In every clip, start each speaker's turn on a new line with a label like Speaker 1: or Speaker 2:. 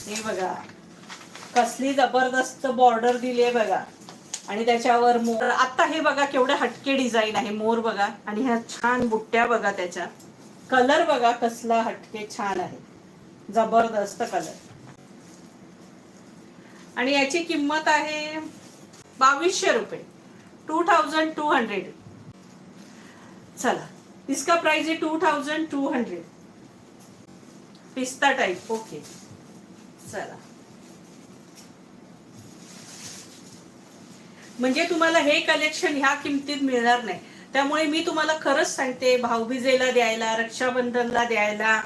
Speaker 1: हे बघा कसली जबरदस्त बॉर्डर दिली आहे बघा, आणि त्याच्यावर मोर. आता हे बघा केवढे हटके डिझाईन आहे, मोर बघा, आणि ह्या छान बुट्ट्या बघा, त्याच्या कलर बघा कसला हटके छान आहे, जबरदस्त कलर. आणि याची किंमत आहे 2200 रुपये, 2200. चला, इसका प्राइस है 2200. पिस्ता टाइप. ओके, चला. म्हणजे तुम्हाला हे कलेक्शन ह्या किमतीत मिळणार नाही. त्यामुळे मी तुम्हाला खरंच सांगते, भाऊबीजेला द्यायला, रक्षाबंधनला द्यायला,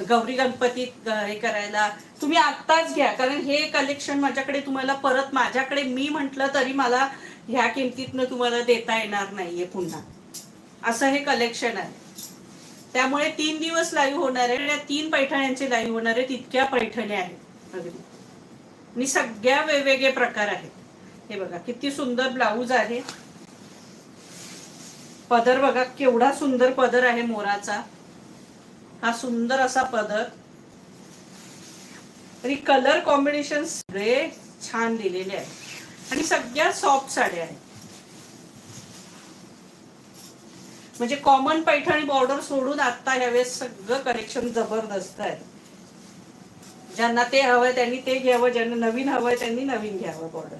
Speaker 1: गौरी गणपतीत हे करायला तुम्ही आत्ताच घ्या. कारण हे कलेक्शन माझ्याकडे तुम्हाला परत, माझ्याकडे मी म्हटलं तरी मला ह्या किमतीतनं तुम्हाला देता येणार नाहीये पुन्हा. असं हे कलेक्शन आहे. त्यामुळे 3 दिवस लाईव्ह होणार आहे, या 3 पैठण्यांचे लाईव्ह होणार आहेत. इतक्या पैठण्या आहेत अगदी, आणि सगळ्या वेगवेगळे प्रकार आहेत. हे बघा किती सुंदर ब्लाऊज आहे, पदर बघा केवढा सुंदर पदर आहे मोराचा, हा सुंदर असा पदर, आणि कलर कॉम्बिनेशन सगळे छान दिलेले आहे, आणि सगळ्या सॉफ्ट साड्या आहेत. म्हणजे कॉमन पैठणी बॉर्डर सोडून आता ह्यावेळेस सगळं कलेक्शन जबरदस्त आहे. ज्यांना ते हवंय त्यांनी ते घ्यावं, ज्यांना नवीन हवंय त्यांनी नवीन घ्यावं बॉर्डर.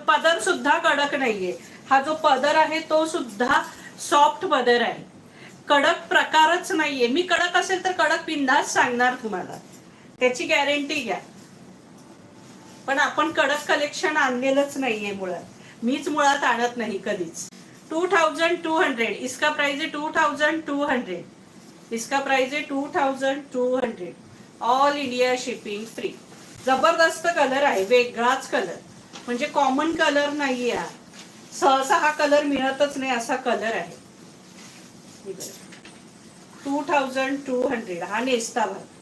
Speaker 1: पदर सुद्धा कडक नाहीये, हा जो पदर आहे तो सुद्धा सॉफ्ट पदर आहे, कडक प्रकारच नाहीये. मी कडक असेल तर कडक बिंदास सांगणार तुम्हाला, त्याची गॅरंटी घ्या. पण आपण कडक कलेक्शन आणलेलंच नाहीये मुळात, मीच मुळात आणत नाही कधीच. 2200. इसका प्राइस है 2200. इसका प्राइस है 2200. All India shipping free. जबरदस्त कलर आहे, वेगळाच कलर, म्हणजे कॉमन कलर नाहीये हा. सहसा हा कलर मिळतच नाही असा कलर आहे. 2200. हा नेसता भाग.